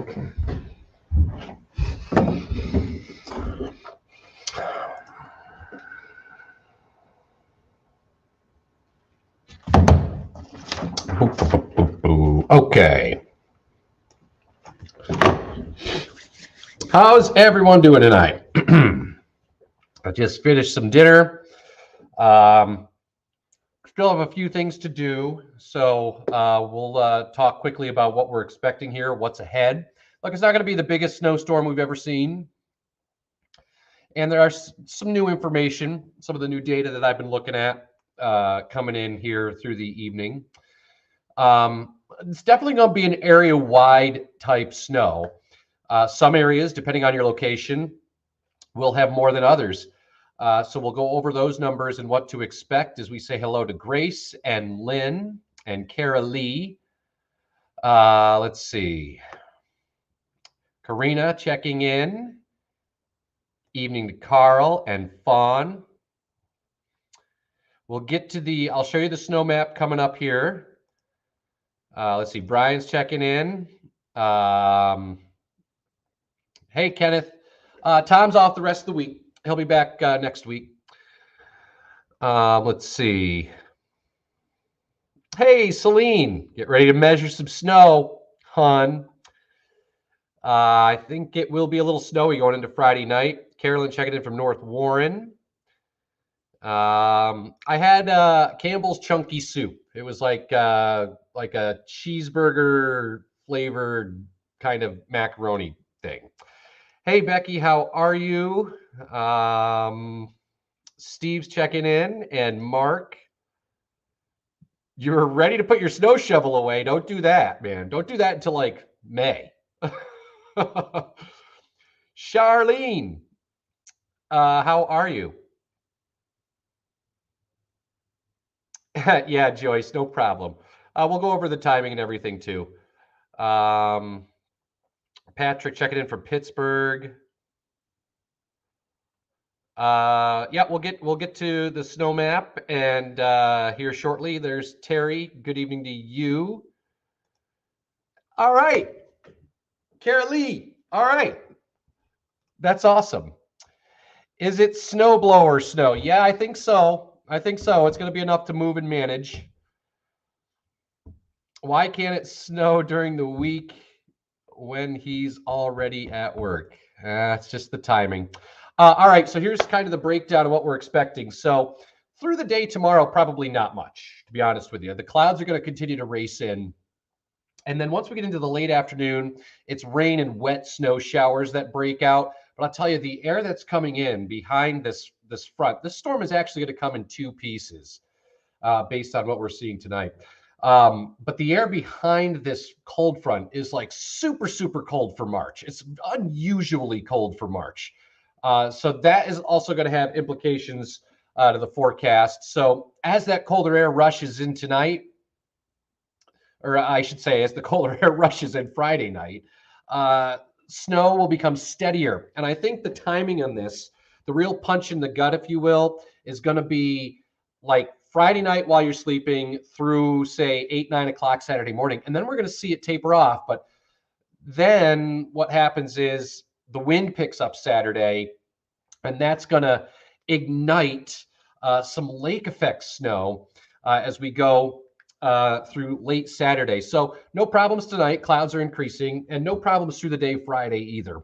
Okay. How's everyone doing tonight? I just finished some dinner. Still have a few things to do, so we'll talk quickly about what we're expecting here, what's ahead. Look, it's not going to be the biggest snowstorm we've ever seen. And there are some new information, some of the new data that I've been looking at coming in here through the evening. It's definitely going to be an area-wide type snow. Some areas, depending on your location, will have more than others. So we'll go over those numbers and what to expect as we say hello to Grace and Lynn and Kara Lee. Let's see. Karina checking in. Evening to Carl and Fawn. We'll get to I'll show you the snow map coming up here. Let's see. Brian's checking in. Hey, Kenneth. Tom's off the rest of the week. He'll be back next week. Let's see. Hey, Celine, get ready to measure some snow, hon. I think it will be a little snowy going into Friday night. Carolyn checking in from North Warren. I had Campbell's Chunky Soup. It was like a cheeseburger flavored kind of macaroni thing. Hey, Becky, how are you? Steve's checking in, and Mark, you're ready to put your snow shovel away. Don't do that, man. Don't do that until like May. Charlene, how are you? Yeah, Joyce, no problem. We'll go over the timing and everything too. Patrick checking in from Pittsburgh. Yeah, we'll get to the snow map and here shortly. There's Terry. Good evening to you. All right, Kara Lee. All right, that's awesome. Is it snowblower snow? Yeah, I think so. I think so. It's going to be enough to move and manage. Why can't it snow during the week when he's already at work? It's just the timing. All right, so here's kind of the breakdown of what we're expecting. So through the day tomorrow, probably not much, to be honest with you. The clouds are going to continue to race in. And then once we get into the late afternoon, it's rain and wet snow showers that break out. But I'll tell you, the air that's coming in behind this front, this storm is actually going to come in two pieces based on what we're seeing tonight. But the air behind this cold front is like super, super cold for March. It's unusually cold for March. So that is also going to have implications to the forecast. So as that colder air rushes in tonight, or I should say, as the colder air rushes in Friday night, snow will become steadier. And I think the timing on this, the real punch in the gut, if you will, is going to be like Friday night while you're sleeping through, say, 8, 9 o'clock Saturday morning. And then we're going to see it taper off. But then what happens is the wind picks up Saturday, and that's going to ignite some lake effect snow as we go through late Saturday. So no problems tonight. Clouds are increasing, and no problems through the day Friday either.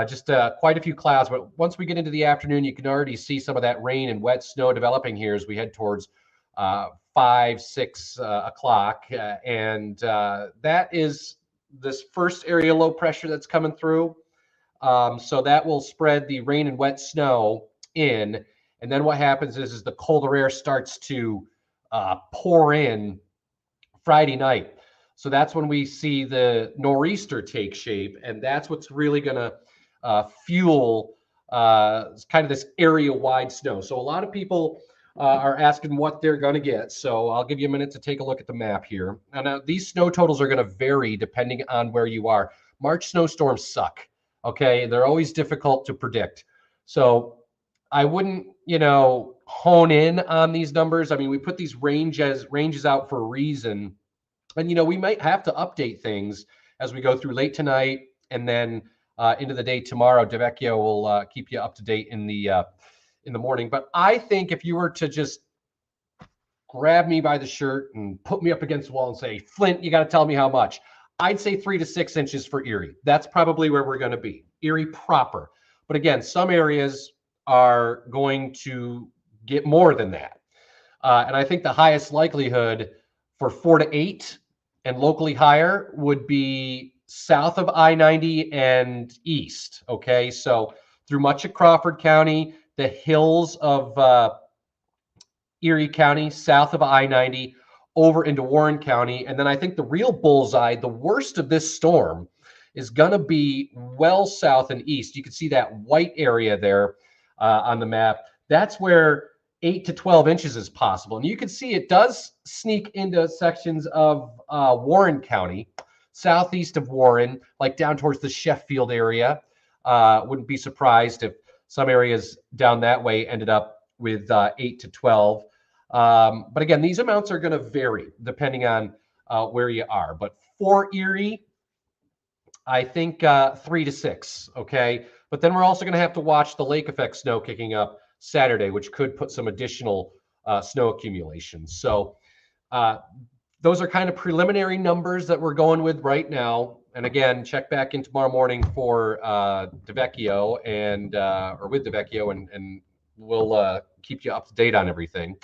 Just quite a few clouds. But once we get into the afternoon, you can already see some of that rain and wet snow developing here as we head towards 5, 6 o'clock. And that is this first area low pressure that's coming through. So that will spread the rain and wet snow in. And then what happens is the colder air starts to pour in Friday night. So that's when we see the nor'easter take shape. And that's what's really going to fuel kind of this area-wide snow. So a lot of people are asking what they're going to get. So I'll give you a minute to take a look at the map here. And these snow totals are going to vary depending on where you are. March snowstorms suck. Okay, they're always difficult to predict. So I wouldn't, hone in on these numbers. I mean, we put these ranges out for a reason. And, we might have to update things as we go through late tonight and then into the day tomorrow. DeVecchio will keep you up to date in the morning. But I think if you were to just grab me by the shirt and put me up against the wall and say, Flint, you got to tell me how much, I'd say 3 to 6 inches for Erie. That's probably where we're going to be, Erie proper. But again, some areas are going to get more than that. And I think the highest likelihood for 4 to 8 and locally higher would be south of I-90 and east. Okay, so through much of Crawford County, the hills of Erie County, south of I-90, over into Warren County. And then I think the real bullseye, the worst of this storm, is going to be well south and east. You can see that white area there on the map. That's where 8 to 12 inches is possible. And you can see it does sneak into sections of Warren County, southeast of Warren, like down towards the Sheffield area. Wouldn't be surprised if some areas down that way ended up with 8 to 12. But again, these amounts are going to vary depending on where you are. But for Erie, I think 3 to 6, okay? But then we're also going to have to watch the lake effect snow kicking up Saturday, which could put some additional snow accumulation. So those are kind of preliminary numbers that we're going with right now. And again, check back in tomorrow morning for DeVecchio and or with DeVecchio, and we'll keep you up to date on everything.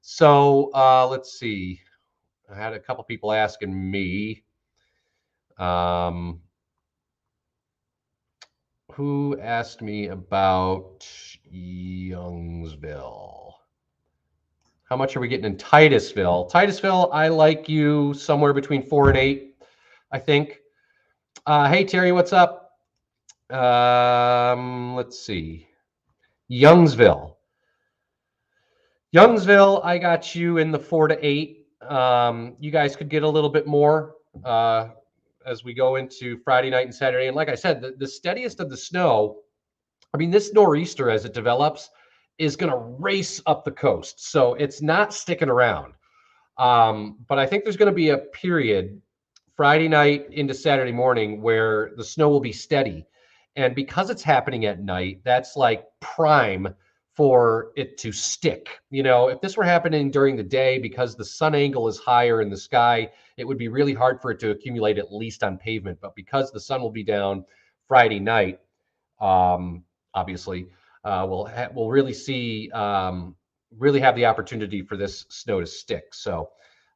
So let's see. I had a couple people asking me. Who asked me about Youngsville? How much are we getting in Titusville? Titusville, I like you somewhere between 4 and 8, I think. Hey, Terry, what's up? Let's see. Youngsville, I got you in the 4 to 8. You guys could get a little bit more as we go into Friday night and Saturday. And like I said, the steadiest of the snow, I mean, this nor'easter as it develops is going to race up the coast. So it's not sticking around. But I think there's going to be a period Friday night into Saturday morning where the snow will be steady. And because it's happening at night, that's like prime for it to stick. You know, if this were happening during the day, because the sun angle is higher in the sky, it would be really hard for it to accumulate, at least on pavement. But because the sun will be down Friday night, obviously, we'll really see, really have the opportunity for this snow to stick. So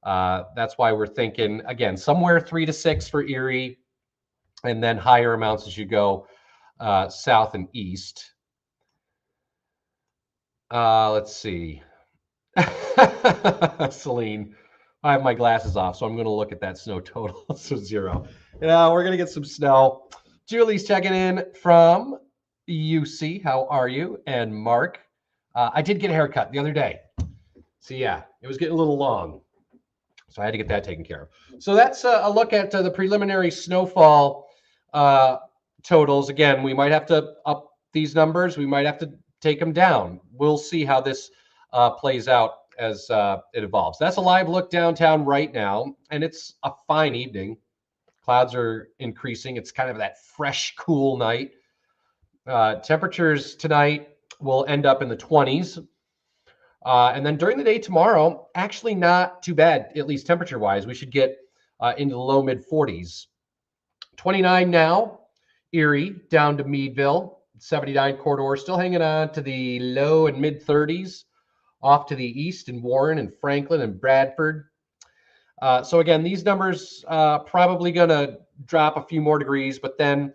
that's why we're thinking, again, somewhere 3 to 6 for Erie, and then higher amounts as you go south and east. Let's see. Celine, I have my glasses off, so I'm going to look at that snow total. So 0. We're going to get some snow. Julie's checking in from UC. How are you? And Mark, I did get a haircut the other day. So yeah, it was getting a little long. So I had to get that taken care of. So that's a look at the preliminary snowfall totals. Again, we might have to up these numbers. We might have to take them down. We'll see how this plays out as it evolves. That's a live look downtown right now, and it's a fine evening. Clouds are increasing. It's kind of that fresh, cool night. Temperatures tonight will end up in the 20s. And then during the day tomorrow, actually not too bad, at least temperature-wise. We should get into the low mid 40s. 29 now, Erie down to Meadville. 79 corridor, still hanging on to the low and mid 30s. Off to the east in Warren and Franklin and Bradford. So again, these numbers probably going to drop a few more degrees, but then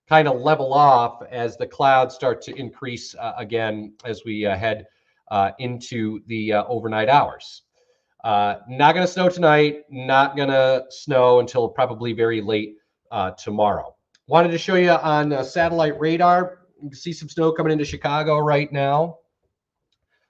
kind of level off as the clouds start to increase again as we head into the overnight hours. Not going to snow tonight, not going to snow until probably very late tomorrow. Wanted to show you on satellite radar. You can see some snow coming into Chicago right now.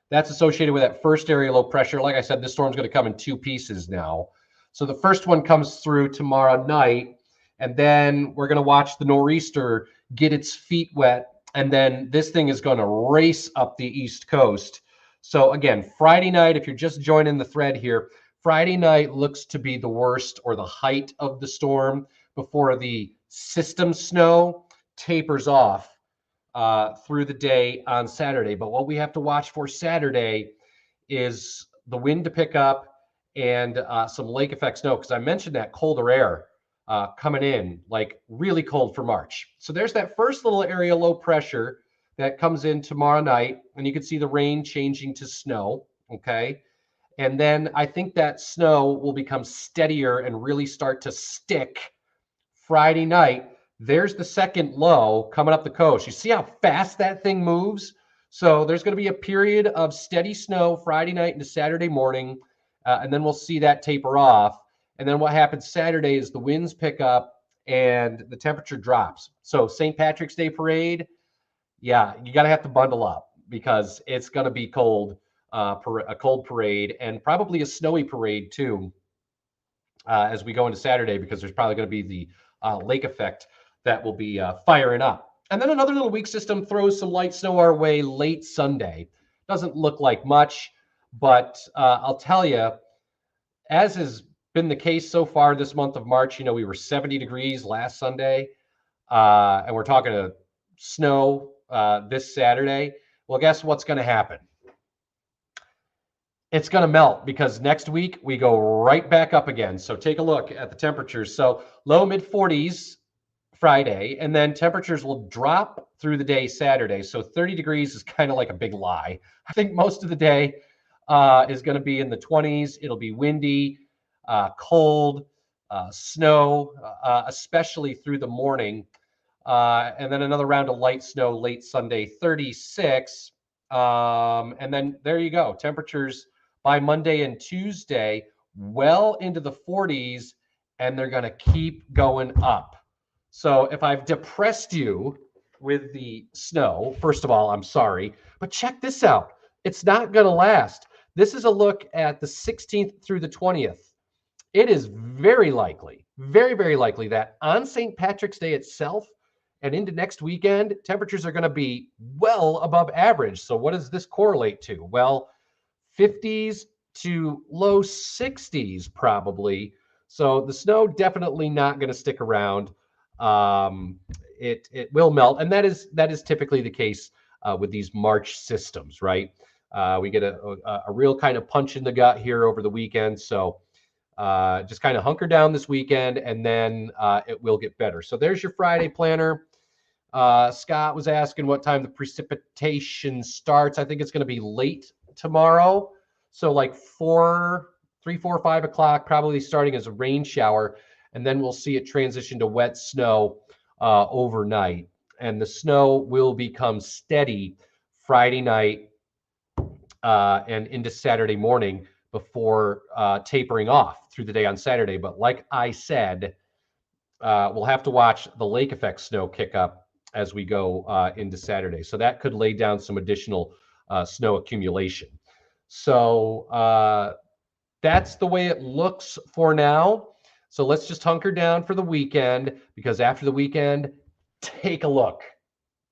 That's associated with that first area low pressure. Like I said, this storm's going to come in 2 pieces now. So the first one comes through tomorrow night, and then we're going to watch the nor'easter get its feet wet, and then this thing is going to race up the East Coast. So again, Friday night, if you're just joining the thread here, Friday night looks to be the worst or the height of the storm before the system snow tapers off through the day on Saturday. But what we have to watch for Saturday is the wind to pick up and some lake effect snow, because I mentioned that colder air coming in, like really cold for March. So there's that first little area low pressure that comes in tomorrow night, and you can see the rain changing to snow, okay? And then I think that snow will become steadier and really start to stick Friday night. There's the second low coming up the coast. You see how fast that thing moves? So there's going to be a period of steady snow Friday night into Saturday morning, and then we'll see that taper off. And then what happens Saturday is the winds pick up and the temperature drops. So St. Patrick's Day parade, yeah, you got to have to bundle up because it's going to be cold, a cold parade, and probably a snowy parade too, as we go into Saturday, because there's probably going to be the lake effect that will be firing up. And then another little weak system throws some light snow our way late Sunday. Doesn't look like much, but I'll tell you, as has been the case so far this month of March, we were 70 degrees last Sunday, and we're talking snow this Saturday. Well, guess what's going to happen? It's going to melt, because next week we go right back up again. So take a look at the temperatures. So low mid 40s Friday, and then temperatures will drop through the day Saturday. So 30 degrees is kind of like a big lie. I think most of the day is going to be in the 20s. It'll be windy, cold, snow, especially through the morning. And then another round of light snow late Sunday, 36. And then there you go. Temperatures by Monday and Tuesday, well into the 40s, and they're going to keep going up. So if I've depressed you with the snow, first of all, I'm sorry, but check this out. It's not going to last. This is a look at the 16th through the 20th. It is very likely, very, very likely that on St. Patrick's Day itself and into next weekend, temperatures are going to be well above average. So what does this correlate to? Well, 50s to low 60s probably. So the snow definitely not going to stick around. It will melt, and that is typically the case with these March systems, right? We get a real kind of punch in the gut here over the weekend. So just kind of hunker down this weekend, and then it will get better. So there's your Friday planner. Scott was asking what time the precipitation starts. I think it's going to be late tomorrow. So like 3, 4, 5 o'clock, probably starting as a rain shower. And then we'll see it transition to wet snow overnight. And the snow will become steady Friday night and into Saturday morning before tapering off through the day on Saturday. But like I said, we'll have to watch the lake effect snow kick up as we go into Saturday. So that could lay down some additional snow accumulation. So that's the way it looks for now. So let's just hunker down for the weekend, because after the weekend, take a look.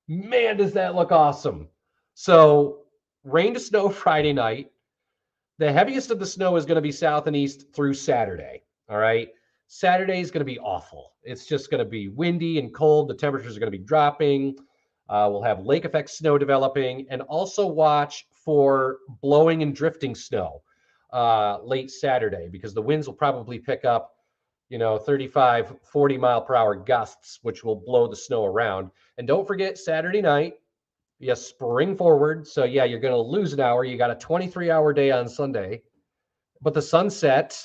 Man, does that look awesome. So rain to snow Friday night. The heaviest of the snow is going to be south and east through Saturday. All right. Saturday is going to be awful. It's just going to be windy and cold. The temperatures are going to be dropping. We'll have lake effect snow developing, and also watch for blowing and drifting snow late Saturday, because the winds will probably pick up 35, 40 mile per hour gusts, which will blow the snow around. And don't forget Saturday night, you spring forward. So yeah, you're going to lose an hour. You got a 23-hour day on Sunday, but the sunset,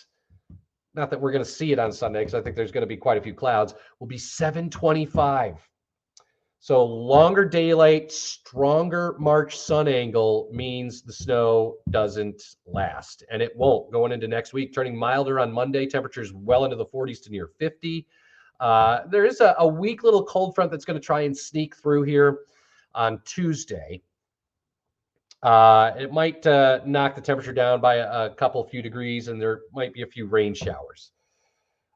not that we're going to see it on Sunday, because I think there's going to be quite a few clouds, will be 7:25. So longer daylight, stronger March sun angle means the snow doesn't last, and it won't going into next week, turning milder on Monday, temperatures well into the 40s to near 50. There is a weak little cold front that's going to try and sneak through here on Tuesday. It might knock the temperature down by a few degrees, and there might be a few rain showers.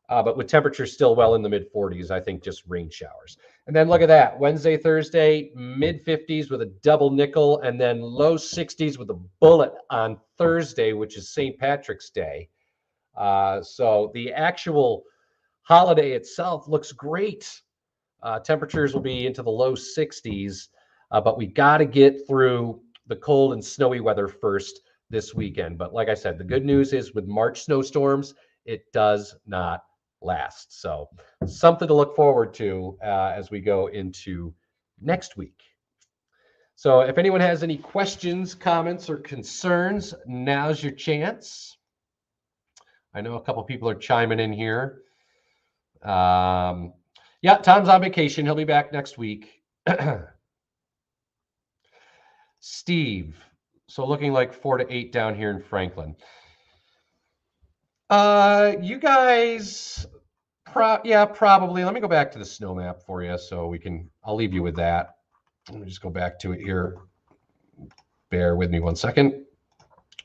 But with temperatures still well in the mid 40s, I think just rain showers. And then look at that. Wednesday, Thursday, mid 50s with a double nickel, and then low 60s with a bullet on Thursday, which is St. Patrick's Day. So the actual Holiday itself looks great. Temperatures will be into the low 60s, but we got to get through the cold and snowy weather first this weekend. But like I said, the good news is with March snowstorms, it does not last. So something to look forward to as we go into next week. So if anyone has any questions, comments, or concerns, now's your chance. I know a couple people are chiming in here. Yeah, Tom's on vacation. He'll be back next week. Steve, so looking like 4 to 8 down here in Franklin. You guys, probably. Let me go back to the snow map for you so I'll leave you with that. Let me just go back to it here. Bear with me 1 second.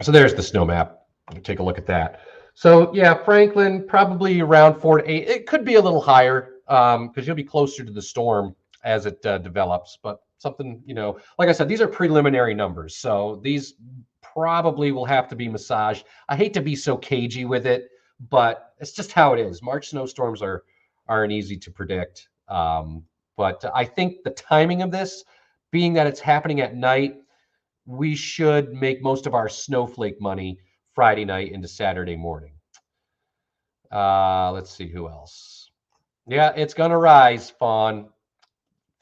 So there's the snow map. Take a look at that. So yeah, Franklin, probably around 4 to 8. It could be a little higher because you'll be closer to the storm as it develops. But something, like I said, these are preliminary numbers. So these probably will have to be massaged. I hate to be so cagey with it, but it's just how it is. March snowstorms aren't easy to predict. But I think the timing of this, being that it's happening at night, we should make most of our snowflake money Friday night into Saturday morning. Let's see who else. Yeah, it's going to rise, Fawn.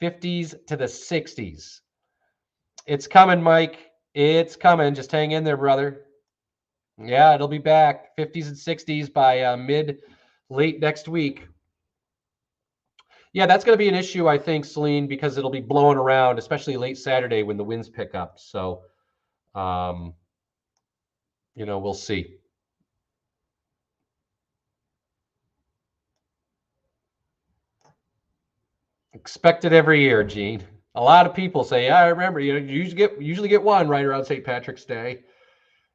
50s to the 60s. It's coming, Mike. It's coming. Just hang in there, brother. Yeah, it'll be back. 50s and 60s by late next week. Yeah, that's going to be an issue, I think, Celine, because it'll be blowing around, especially late Saturday when the winds pick up. So, we'll see. Expect it every year, Gene. A lot of people say, yeah, I remember, you usually get one right around St. Patrick's Day.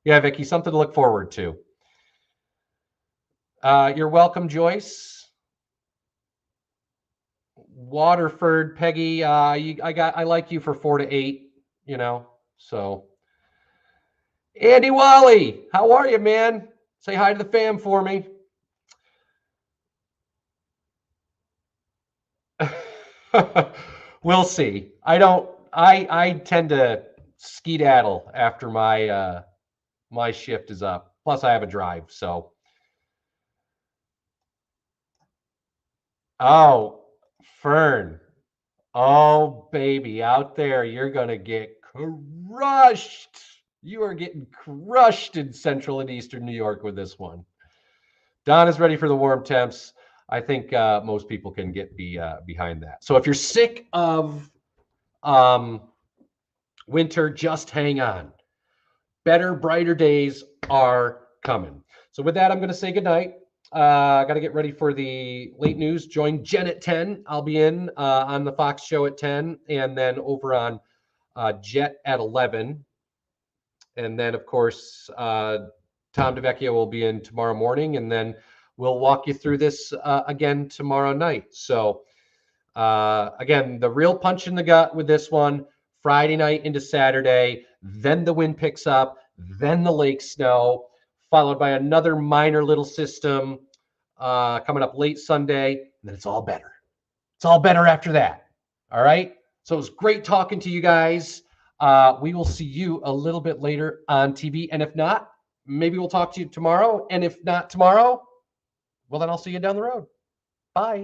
Yeah, Vicky, something to look forward to. You're welcome, Joyce. Waterford, Peggy, I like you for 4 to 8, so. Andy Wally, how are you, man? Say hi to the fam for me. We'll see. I tend to skedaddle after my shift is up. Plus I have a drive, so. Oh, Fern. Oh, baby, out there, you're going to get crushed. You are getting crushed in Central and Eastern New York with this one. Don is ready for the warm temps. I think most people can get behind that. So if you're sick of winter, just hang on. Better, brighter days are coming. So with that, I'm going to say goodnight. I got to get ready for the late news. Join Jen at 10. I'll be in on the Fox show at 10, and then over on Jet at 11. And then, of course, Tom DeVecchio will be in tomorrow morning, and then we'll walk you through this again tomorrow night. So, again, the real punch in the gut with this one, Friday night into Saturday, then the wind picks up, then the lake snow, followed by another minor little system coming up late Sunday, and then it's all better. It's all better after that. All right? So it was great talking to you guys. We will see you a little bit later on TV. And if not, maybe we'll talk to you tomorrow. And if not tomorrow, well, then I'll see you down the road. Bye.